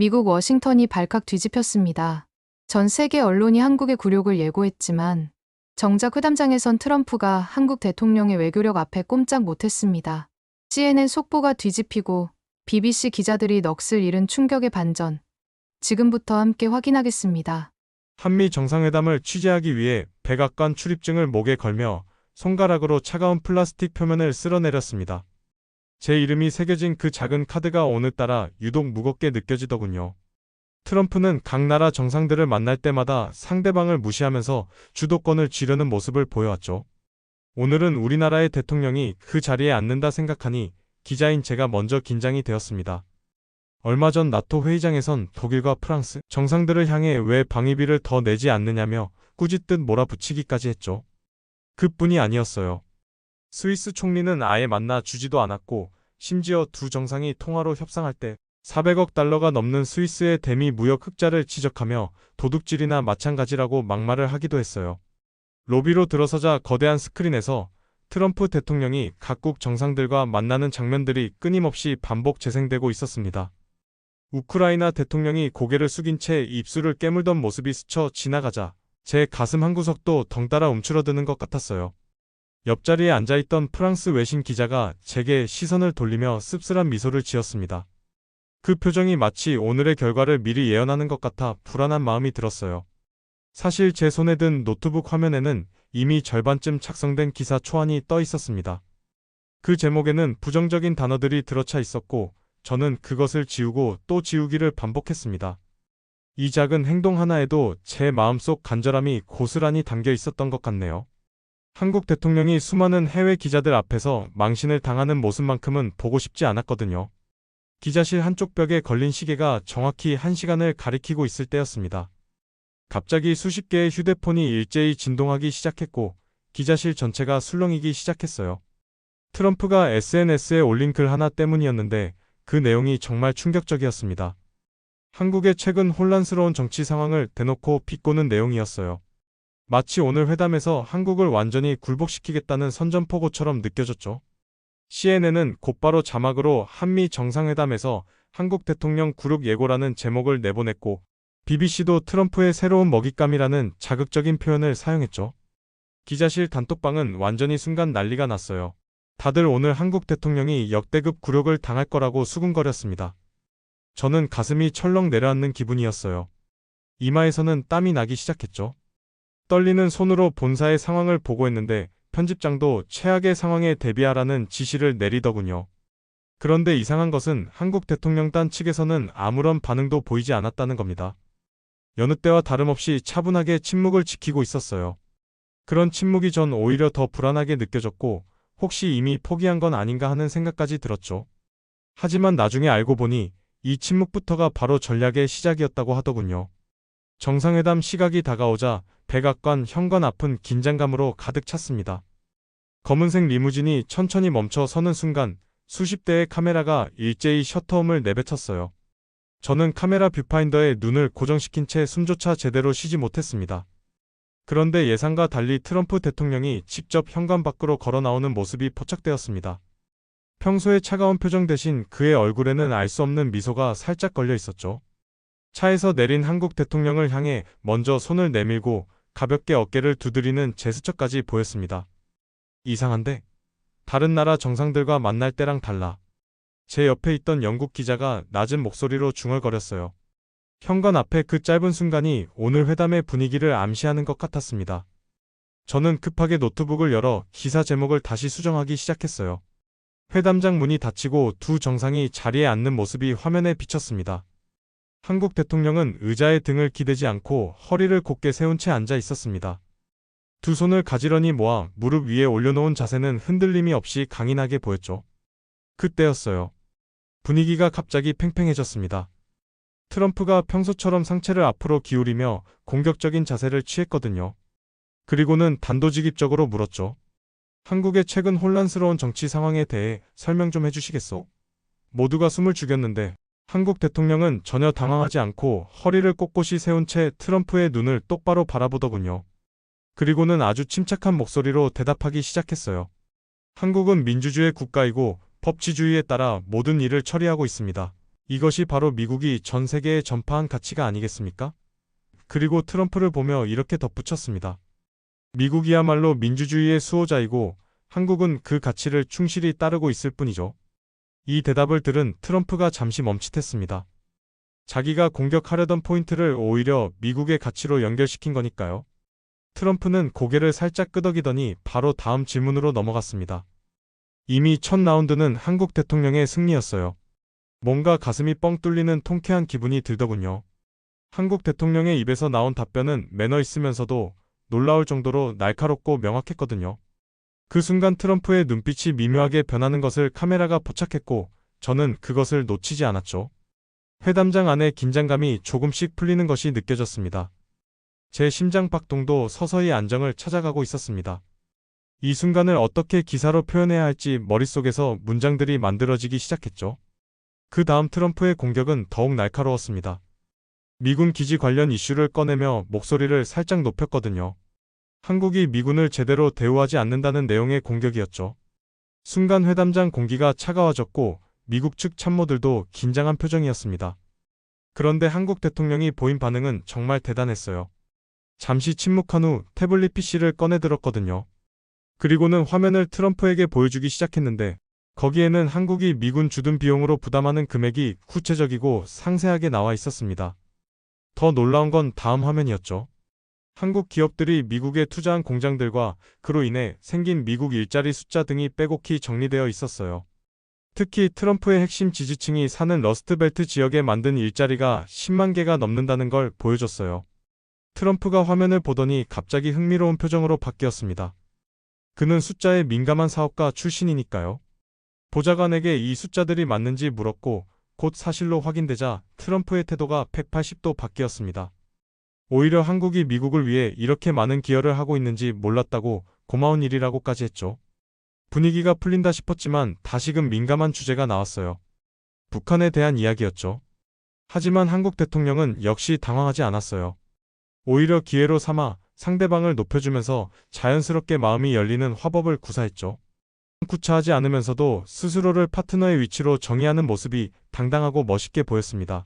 미국 워싱턴이 발칵 뒤집혔습니다. 전 세계 언론이 한국의 굴욕을 예고했지만 정작 회담장에선 트럼프가 한국 대통령의 외교력 앞에 꼼짝 못했습니다. CNN 속보가 뒤집히고 BBC 기자들이 넋을 잃은 충격의 반전. 지금부터 함께 확인하겠습니다. 한미 정상회담을 취재하기 위해 백악관 출입증을 목에 걸며 손가락으로 차가운 플라스틱 표면을 쓸어내렸습니다. 제 이름이 새겨진 그 작은 카드가 오늘따라 유독 무겁게 느껴지더군요. 트럼프는 각 나라 정상들을 만날 때마다 상대방을 무시하면서 주도권을 쥐려는 모습을 보여왔죠. 오늘은 우리나라의 대통령이 그 자리에 앉는다 생각하니 기자인 제가 먼저 긴장이 되었습니다. 얼마 전 나토 회의장에선 독일과 프랑스 정상들을 향해 왜 방위비를 더 내지 않느냐며 꾸짖듯 몰아붙이기까지 했죠. 그뿐이 아니었어요. 스위스 총리는 아예 만나 주지도 않았고 심지어 두 정상이 통화로 협상할 때 400억 달러가 넘는 스위스의 대미 무역 흑자를 지적하며 도둑질이나 마찬가지라고 막말을 하기도 했어요. 로비로 들어서자 거대한 스크린에서 트럼프 대통령이 각국 정상들과 만나는 장면들이 끊임없이 반복 재생되고 있었습니다. 우크라이나 대통령이 고개를 숙인 채 입술을 깨물던 모습이 스쳐 지나가자 제 가슴 한구석도 덩달아 움츠러드는 것 같았어요. 옆자리에 앉아있던 프랑스 외신 기자가 제게 시선을 돌리며 씁쓸한 미소를 지었습니다. 그 표정이 마치 오늘의 결과를 미리 예언하는 것 같아 불안한 마음이 들었어요. 사실 제 손에 든 노트북 화면에는 이미 절반쯤 작성된 기사 초안이 떠 있었습니다. 그 제목에는 부정적인 단어들이 들어차 있었고 저는 그것을 지우고 또 지우기를 반복했습니다. 이 작은 행동 하나에도 제 마음속 간절함이 고스란히 담겨 있었던 것 같네요. 한국 대통령이 수많은 해외 기자들 앞에서 망신을 당하는 모습만큼은 보고 싶지 않았거든요. 기자실 한쪽 벽에 걸린 시계가 정확히 1시간을 가리키고 있을 때였습니다. 갑자기 수십 개의 휴대폰이 일제히 진동하기 시작했고 기자실 전체가 술렁이기 시작했어요. 트럼프가 SNS에 올린 글 하나 때문이었는데 그 내용이 정말 충격적이었습니다. 한국의 최근 혼란스러운 정치 상황을 대놓고 비꼬는 내용이었어요. 마치 오늘 회담에서 한국을 완전히 굴복시키겠다는 선전포고처럼 느껴졌죠. CNN은 곧바로 자막으로 한미 정상회담에서 한국 대통령 굴욕 예고라는 제목을 내보냈고 BBC도 트럼프의 새로운 먹잇감이라는 자극적인 표현을 사용했죠. 기자실 단톡방은 완전히 순간 난리가 났어요. 다들 오늘 한국 대통령이 역대급 굴욕을 당할 거라고 수군거렸습니다. 저는 가슴이 철렁 내려앉는 기분이었어요. 이마에서는 땀이 나기 시작했죠. 떨리는 손으로 본사의 상황을 보고했는데 편집장도 최악의 상황에 대비하라는 지시를 내리더군요. 그런데 이상한 것은 한국 대통령단 측에서는 아무런 반응도 보이지 않았다는 겁니다. 여느 때와 다름없이 차분하게 침묵을 지키고 있었어요. 그런 침묵이 전 오히려 더 불안하게 느껴졌고 혹시 이미 포기한 건 아닌가 하는 생각까지 들었죠. 하지만 나중에 알고 보니 이 침묵부터가 바로 전략의 시작이었다고 하더군요. 정상회담 시각이 다가오자 백악관 현관 앞은 긴장감으로 가득 찼습니다. 검은색 리무진이 천천히 멈춰 서는 순간 수십 대의 카메라가 일제히 셔터음을 내뱉었어요. 저는 카메라 뷰파인더에 눈을 고정시킨 채 숨조차 제대로 쉬지 못했습니다. 그런데 예상과 달리 트럼프 대통령이 직접 현관 밖으로 걸어 나오는 모습이 포착되었습니다. 평소의 차가운 표정 대신 그의 얼굴에는 알 수 없는 미소가 살짝 걸려 있었죠. 차에서 내린 한국 대통령을 향해 먼저 손을 내밀고 가볍게 어깨를 두드리는 제스처까지 보였습니다. 이상한데? 다른 나라 정상들과 만날 때랑 달라. 제 옆에 있던 영국 기자가 낮은 목소리로 중얼거렸어요. 현관 앞에 그 짧은 순간이 오늘 회담의 분위기를 암시하는 것 같았습니다. 저는 급하게 노트북을 열어 기사 제목을 다시 수정하기 시작했어요. 회담장 문이 닫히고 두 정상이 자리에 앉는 모습이 화면에 비쳤습니다. 한국 대통령은 의자에 등을 기대지 않고 허리를 곧게 세운 채 앉아 있었습니다. 두 손을 가지런히 모아 무릎 위에 올려놓은 자세는 흔들림이 없이 강인하게 보였죠. 그때였어요. 분위기가 갑자기 팽팽해졌습니다. 트럼프가 평소처럼 상체를 앞으로 기울이며 공격적인 자세를 취했거든요. 그리고는 단도직입적으로 물었죠. 한국의 최근 혼란스러운 정치 상황에 대해 설명 좀 해주시겠소? 모두가 숨을 죽였는데 한국 대통령은 전혀 당황하지 않고 허리를 꼿꼿이 세운 채 트럼프의 눈을 똑바로 바라보더군요. 그리고는 아주 침착한 목소리로 대답하기 시작했어요. 한국은 민주주의 국가이고 법치주의에 따라 모든 일을 처리하고 있습니다. 이것이 바로 미국이 전 세계에 전파한 가치가 아니겠습니까? 그리고 트럼프를 보며 이렇게 덧붙였습니다. 미국이야말로 민주주의의 수호자이고 한국은 그 가치를 충실히 따르고 있을 뿐이죠. 이 대답을 들은 트럼프가 잠시 멈칫했습니다. 자기가 공격하려던 포인트를 오히려 미국의 가치로 연결시킨 거니까요. 트럼프는 고개를 살짝 끄덕이더니 바로 다음 질문으로 넘어갔습니다. 이미 첫 라운드는 한국 대통령의 승리였어요. 뭔가 가슴이 뻥 뚫리는 통쾌한 기분이 들더군요. 한국 대통령의 입에서 나온 답변은 매너 있으면서도 놀라울 정도로 날카롭고 명확했거든요. 그 순간 트럼프의 눈빛이 미묘하게 변하는 것을 카메라가 포착했고 저는 그것을 놓치지 않았죠. 회담장 안에 긴장감이 조금씩 풀리는 것이 느껴졌습니다. 제 심장 박동도 서서히 안정을 찾아가고 있었습니다. 이 순간을 어떻게 기사로 표현해야 할지 머릿속에서 문장들이 만들어지기 시작했죠. 그 다음 트럼프의 공격은 더욱 날카로웠습니다. 미군 기지 관련 이슈를 꺼내며 목소리를 살짝 높였거든요. 한국이 미군을 제대로 대우하지 않는다는 내용의 공격이었죠. 순간 회담장 공기가 차가워졌고 미국 측 참모들도 긴장한 표정이었습니다. 그런데 한국 대통령이 보인 반응은 정말 대단했어요. 잠시 침묵한 후 태블릿 PC를 꺼내들었거든요. 그리고는 화면을 트럼프에게 보여주기 시작했는데 거기에는 한국이 미군 주둔 비용으로 부담하는 금액이 구체적이고 상세하게 나와 있었습니다. 더 놀라운 건 다음 화면이었죠. 한국 기업들이 미국에 투자한 공장들과 그로 인해 생긴 미국 일자리 숫자 등이 빼곡히 정리되어 있었어요. 특히 트럼프의 핵심 지지층이 사는 러스트벨트 지역에 만든 일자리가 10만 개가 넘는다는 걸 보여줬어요. 트럼프가 화면을 보더니 갑자기 흥미로운 표정으로 바뀌었습니다. 그는 숫자에 민감한 사업가 출신이니까요. 보좌관에게 이 숫자들이 맞는지 물었고 곧 사실로 확인되자 트럼프의 태도가 180도 바뀌었습니다. 오히려 한국이 미국을 위해 이렇게 많은 기여를 하고 있는지 몰랐다고 고마운 일이라고까지 했죠. 분위기가 풀린다 싶었지만 다시금 민감한 주제가 나왔어요. 북한에 대한 이야기였죠. 하지만 한국 대통령은 역시 당황하지 않았어요. 오히려 기회로 삼아 상대방을 높여주면서 자연스럽게 마음이 열리는 화법을 구사했죠. 구차하지 않으면서도 스스로를 파트너의 위치로 정의하는 모습이 당당하고 멋있게 보였습니다.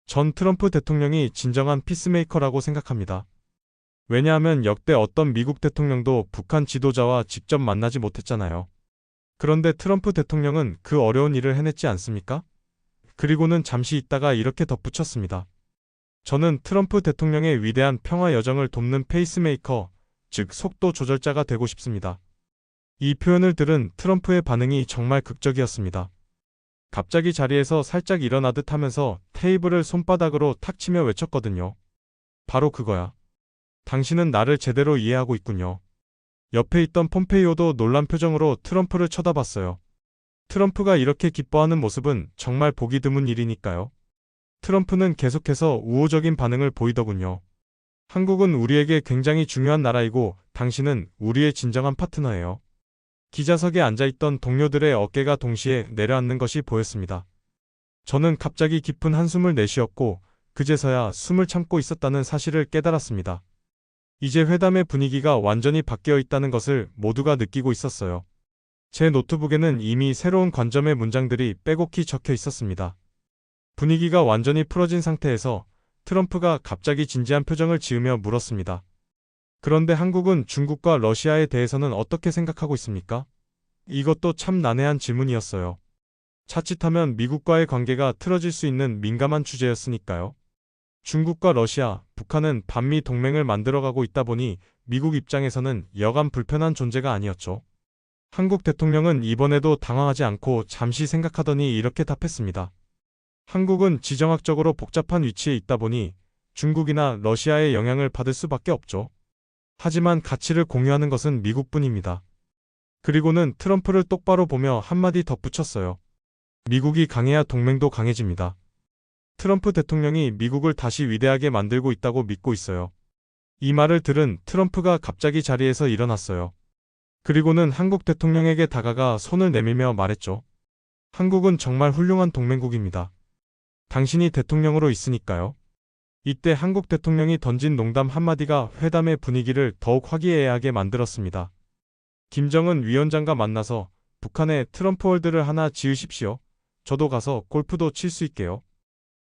전 트럼프 대통령이 진정한 피스메이커라고 생각합니다. 왜냐하면 역대 어떤 미국 대통령도 북한 지도자와 직접 만나지 못했잖아요. 그런데 트럼프 대통령은 그 어려운 일을 해냈지 않습니까? 그리고는 잠시 있다가 이렇게 덧붙였습니다. 저는 트럼프 대통령의 위대한 평화 여정을 돕는 페이스메이커, 즉 속도 조절자가 되고 싶습니다. 이 표현을 들은 트럼프의 반응이 정말 극적이었습니다. 갑자기 자리에서 살짝 일어나듯 하면서 테이블을 손바닥으로 탁 치며 외쳤거든요. 바로 그거야. 당신은 나를 제대로 이해하고 있군요. 옆에 있던 폼페이오도 놀란 표정으로 트럼프를 쳐다봤어요. 트럼프가 이렇게 기뻐하는 모습은 정말 보기 드문 일이니까요. 트럼프는 계속해서 우호적인 반응을 보이더군요. 한국은 우리에게 굉장히 중요한 나라이고 당신은 우리의 진정한 파트너예요. 기자석에 앉아있던 동료들의 어깨가 동시에 내려앉는 것이 보였습니다. 저는 갑자기 깊은 한숨을 내쉬었고 그제서야 숨을 참고 있었다는 사실을 깨달았습니다. 이제 회담의 분위기가 완전히 바뀌어 있다는 것을 모두가 느끼고 있었어요. 제 노트북에는 이미 새로운 관점의 문장들이 빼곡히 적혀 있었습니다. 분위기가 완전히 풀어진 상태에서 트럼프가 갑자기 진지한 표정을 지으며 물었습니다. 그런데 한국은 중국과 러시아에 대해서는 어떻게 생각하고 있습니까? 이것도 참 난해한 질문이었어요. 자칫하면 미국과의 관계가 틀어질 수 있는 민감한 주제였으니까요. 중국과 러시아, 북한은 반미 동맹을 만들어가고 있다 보니 미국 입장에서는 여간 불편한 존재가 아니었죠. 한국 대통령은 이번에도 당황하지 않고 잠시 생각하더니 이렇게 답했습니다. 한국은 지정학적으로 복잡한 위치에 있다 보니 중국이나 러시아의 영향을 받을 수밖에 없죠. 하지만 가치를 공유하는 것은 미국뿐입니다. 그리고는 트럼프를 똑바로 보며 한마디 덧붙였어요. 미국이 강해야 동맹도 강해집니다. 트럼프 대통령이 미국을 다시 위대하게 만들고 있다고 믿고 있어요. 이 말을 들은 트럼프가 갑자기 자리에서 일어났어요. 그리고는 한국 대통령에게 다가가 손을 내밀며 말했죠. 한국은 정말 훌륭한 동맹국입니다. 당신이 대통령으로 있으니까요. 이때 한국 대통령이 던진 농담 한마디가 회담의 분위기를 더욱 화기애애하게 만들었습니다. 김정은 위원장과 만나서 북한에 트럼프 월드를 하나 지으십시오. 저도 가서 골프도 칠 수 있게요.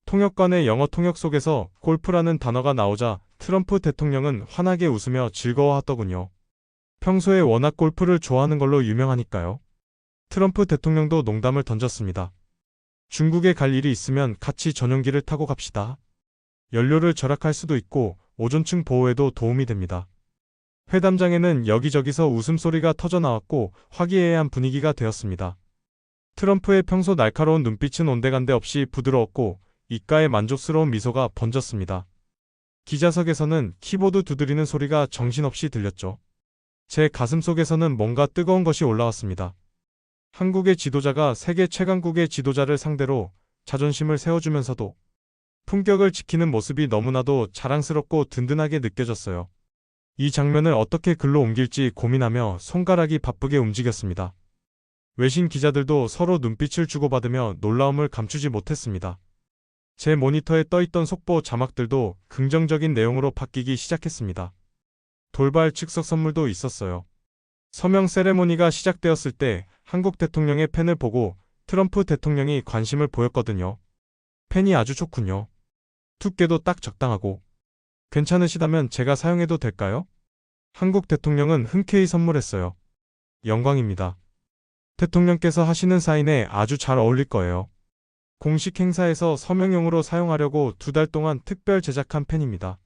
통역관의 영어 통역 속에서 골프라는 단어가 나오자 트럼프 대통령은 환하게 웃으며 즐거워하더군요. 평소에 워낙 골프를 좋아하는 걸로 유명하니까요. 트럼프 대통령도 농담을 던졌습니다. 중국에 갈 일이 있으면 같이 전용기를 타고 갑시다. 연료를 절약할 수도 있고 오존층 보호에도 도움이 됩니다. 회담장에는 여기저기서 웃음소리가 터져 나왔고 화기애애한 분위기가 되었습니다. 트럼프의 평소 날카로운 눈빛은 온데간데 없이 부드러웠고 입가에 만족스러운 미소가 번졌습니다. 기자석에서는 키보드 두드리는 소리가 정신없이 들렸죠. 제 가슴속에서는 뭔가 뜨거운 것이 올라왔습니다. 한국의 지도자가 세계 최강국의 지도자를 상대로 자존심을 세워주면서도 품격을 지키는 모습이 너무나도 자랑스럽고 든든하게 느껴졌어요. 이 장면을 어떻게 글로 옮길지 고민하며 손가락이 바쁘게 움직였습니다. 외신 기자들도 서로 눈빛을 주고받으며 놀라움을 감추지 못했습니다. 제 모니터에 떠있던 속보 자막들도 긍정적인 내용으로 바뀌기 시작했습니다. 돌발 즉석 선물도 있었어요. 서명 세레모니가 시작되었을 때 한국 대통령의 펜을 보고 트럼프 대통령이 관심을 보였거든요. 펜이 아주 좋군요. 두께도 딱 적당하고. 괜찮으시다면 제가 사용해도 될까요? 한국 대통령은 흔쾌히 선물했어요. 영광입니다. 대통령께서 하시는 사인에 아주 잘 어울릴 거예요. 공식 행사에서 서명용으로 사용하려고 2달 동안 특별 제작한 펜입니다.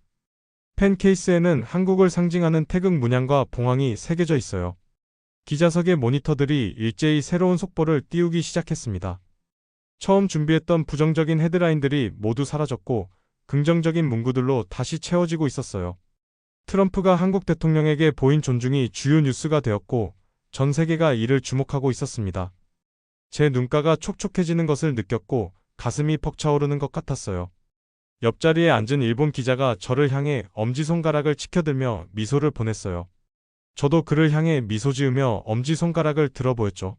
펜 케이스에는 한국을 상징하는 태극 문양과 봉황이 새겨져 있어요. 기자석의 모니터들이 일제히 새로운 속보를 띄우기 시작했습니다. 처음 준비했던 부정적인 헤드라인들이 모두 사라졌고 긍정적인 문구들로 다시 채워지고 있었어요. 트럼프가 한국 대통령에게 보인 존중이 주요 뉴스가 되었고 전 세계가 이를 주목하고 있었습니다. 제 눈가가 촉촉해지는 것을 느꼈고 가슴이 벅차오르는 것 같았어요. 옆자리에 앉은 일본 기자가 저를 향해 엄지손가락을 치켜들며 미소를 보냈어요. 저도 그를 향해 미소 지으며 엄지손가락을 들어 보였죠.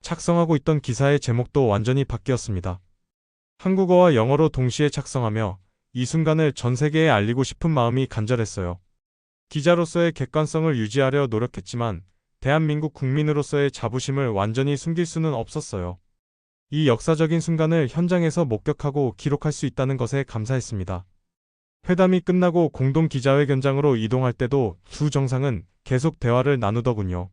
작성하고 있던 기사의 제목도 완전히 바뀌었습니다. 한국어와 영어로 동시에 작성하며 이 순간을 전 세계에 알리고 싶은 마음이 간절했어요. 기자로서의 객관성을 유지하려 노력했지만 대한민국 국민으로서의 자부심을 완전히 숨길 수는 없었어요. 이 역사적인 순간을 현장에서 목격하고 기록할 수 있다는 것에 감사했습니다. 회담이 끝나고 공동 기자회견장으로 이동할 때도 두 정상은 계속 대화를 나누더군요.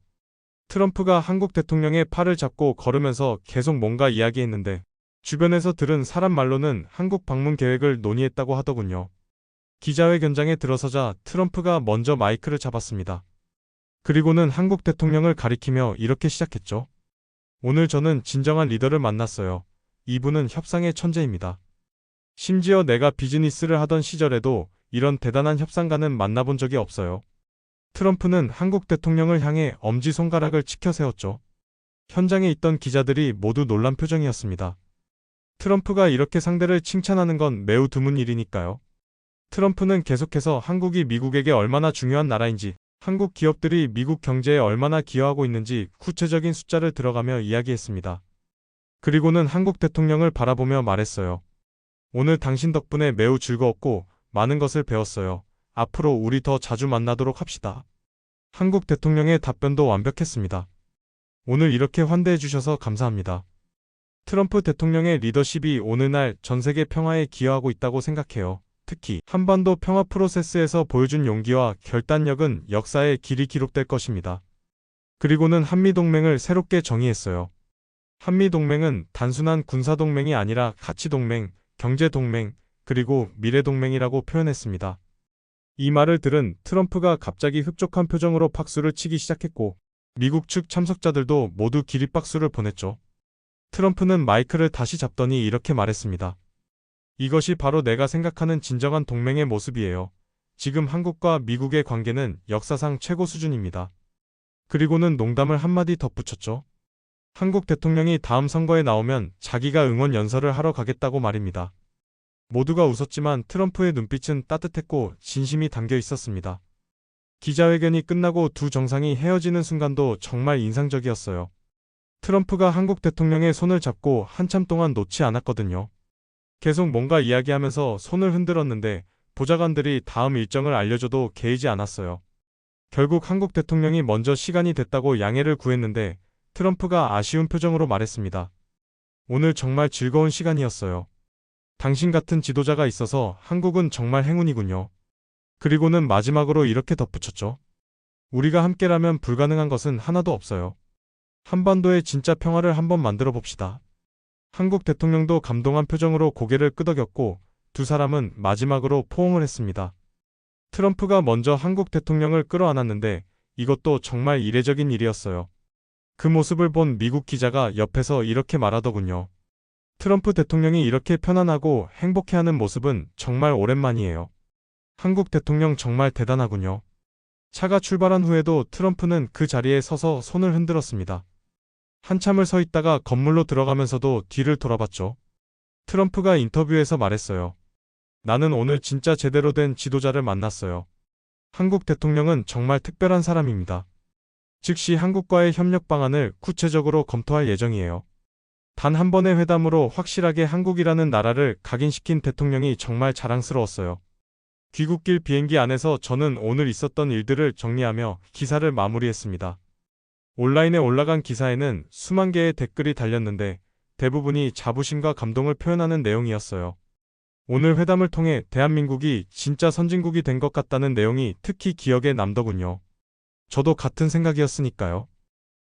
트럼프가 한국 대통령의 팔을 잡고 걸으면서 계속 뭔가 이야기했는데 주변에서 들은 사람 말로는 한국 방문 계획을 논의했다고 하더군요. 기자회견장에 들어서자 트럼프가 먼저 마이크를 잡았습니다. 그리고는 한국 대통령을 가리키며 이렇게 시작했죠. 오늘 저는 진정한 리더를 만났어요. 이분은 협상의 천재입니다. 심지어 내가 비즈니스를 하던 시절에도 이런 대단한 협상가는 만나본 적이 없어요. 트럼프는 한국 대통령을 향해 엄지손가락을 치켜 세웠죠. 현장에 있던 기자들이 모두 놀란 표정이었습니다. 트럼프가 이렇게 상대를 칭찬하는 건 매우 드문 일이니까요. 트럼프는 계속해서 한국이 미국에게 얼마나 중요한 나라인지, 한국 기업들이 미국 경제에 얼마나 기여하고 있는지 구체적인 숫자를 들어가며 이야기했습니다. 그리고는 한국 대통령을 바라보며 말했어요. 오늘 당신 덕분에 매우 즐거웠고 많은 것을 배웠어요. 앞으로 우리 더 자주 만나도록 합시다. 한국 대통령의 답변도 완벽했습니다. 오늘 이렇게 환대해 주셔서 감사합니다. 트럼프 대통령의 리더십이 오늘날 전 세계 평화에 기여하고 있다고 생각해요. 특히 한반도 평화 프로세스에서 보여준 용기와 결단력은 역사의 길이 기록될 것입니다. 그리고는 한미동맹을 새롭게 정의했어요. 한미동맹은 단순한 군사동맹이 아니라 가치동맹, 경제동맹, 그리고 미래동맹이라고 표현했습니다. 이 말을 들은 트럼프가 갑자기 흡족한 표정으로 박수를 치기 시작했고 미국 측 참석자들도 모두 기립박수를 보냈죠. 트럼프는 마이크를 다시 잡더니 이렇게 말했습니다. 이것이 바로 내가 생각하는 진정한 동맹의 모습이에요. 지금 한국과 미국의 관계는 역사상 최고 수준입니다. 그리고는 농담을 한마디 덧붙였죠. 한국 대통령이 다음 선거에 나오면 자기가 응원 연설을 하러 가겠다고 말입니다. 모두가 웃었지만 트럼프의 눈빛은 따뜻했고 진심이 담겨 있었습니다. 기자회견이 끝나고 두 정상이 헤어지는 순간도 정말 인상적이었어요. 트럼프가 한국 대통령의 손을 잡고 한참 동안 놓지 않았거든요. 계속 뭔가 이야기하면서 손을 흔들었는데 보좌관들이 다음 일정을 알려줘도 개의지 않았어요. 결국 한국 대통령이 먼저 시간이 됐다고 양해를 구했는데 트럼프가 아쉬운 표정으로 말했습니다. 오늘 정말 즐거운 시간이었어요. 당신 같은 지도자가 있어서 한국은 정말 행운이군요. 그리고는 마지막으로 이렇게 덧붙였죠. 우리가 함께라면 불가능한 것은 하나도 없어요. 한반도의 진짜 평화를 한번 만들어 봅시다. 한국 대통령도 감동한 표정으로 고개를 끄덕였고 두 사람은 마지막으로 포옹을 했습니다. 트럼프가 먼저 한국 대통령을 끌어안았는데 이것도 정말 이례적인 일이었어요. 그 모습을 본 미국 기자가 옆에서 이렇게 말하더군요. 트럼프 대통령이 이렇게 편안하고 행복해하는 모습은 정말 오랜만이에요. 한국 대통령 정말 대단하군요. 차가 출발한 후에도 트럼프는 그 자리에 서서 손을 흔들었습니다. 한참을 서 있다가 건물로 들어가면서도 뒤를 돌아봤죠. 트럼프가 인터뷰에서 말했어요. 나는 오늘 진짜 제대로 된 지도자를 만났어요. 한국 대통령은 정말 특별한 사람입니다. 즉시 한국과의 협력 방안을 구체적으로 검토할 예정이에요. 단 한 번의 회담으로 확실하게 한국이라는 나라를 각인시킨 대통령이 정말 자랑스러웠어요. 귀국길 비행기 안에서 저는 오늘 있었던 일들을 정리하며 기사를 마무리했습니다. 온라인에 올라간 기사에는 수만 개의 댓글이 달렸는데 대부분이 자부심과 감동을 표현하는 내용이었어요. 오늘 회담을 통해 대한민국이 진짜 선진국이 된 것 같다는 내용이 특히 기억에 남더군요. 저도 같은 생각이었으니까요.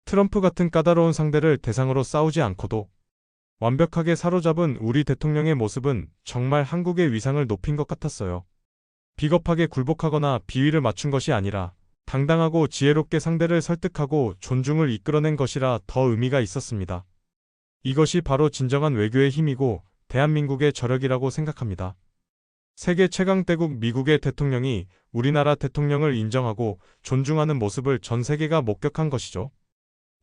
트럼프 같은 까다로운 상대를 대상으로 싸우지 않고도 완벽하게 사로잡은 우리 대통령의 모습은 정말 한국의 위상을 높인 것 같았어요. 비겁하게 굴복하거나 비위를 맞춘 것이 아니라 당당하고 지혜롭게 상대를 설득하고 존중을 이끌어낸 것이라 더 의미가 있었습니다. 이것이 바로 진정한 외교의 힘이고 대한민국의 저력이라고 생각합니다. 세계 최강대국 미국의 대통령이 우리나라 대통령을 인정하고 존중하는 모습을 전 세계가 목격한 것이죠.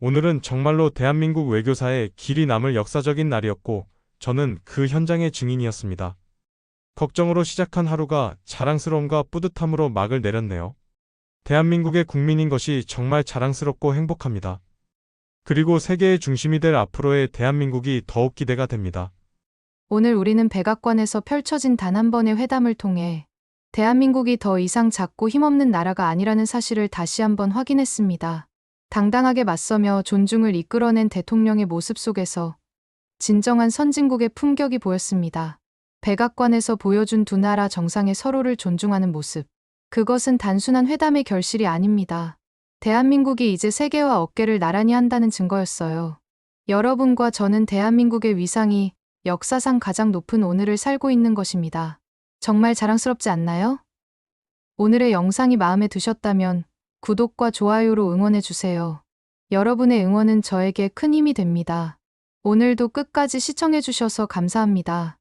오늘은 정말로 대한민국 외교사에 길이 남을 역사적인 날이었고 저는 그 현장의 증인이었습니다. 걱정으로 시작한 하루가 자랑스러움과 뿌듯함으로 막을 내렸네요. 대한민국의 국민인 것이 정말 자랑스럽고 행복합니다. 그리고 세계의 중심이 될 앞으로의 대한민국이 더욱 기대가 됩니다. 오늘 우리는 백악관에서 펼쳐진 단 한 번의 회담을 통해 대한민국이 더 이상 작고 힘없는 나라가 아니라는 사실을 다시 한번 확인했습니다. 당당하게 맞서며 존중을 이끌어낸 대통령의 모습 속에서 진정한 선진국의 품격이 보였습니다. 백악관에서 보여준 두 나라 정상의 서로를 존중하는 모습. 그것은 단순한 회담의 결실이 아닙니다. 대한민국이 이제 세계와 어깨를 나란히 한다는 증거였어요. 여러분과 저는 대한민국의 위상이 역사상 가장 높은 오늘을 살고 있는 것입니다. 정말 자랑스럽지 않나요? 오늘의 영상이 마음에 드셨다면 구독과 좋아요로 응원해주세요. 여러분의 응원은 저에게 큰 힘이 됩니다. 오늘도 끝까지 시청해주셔서 감사합니다.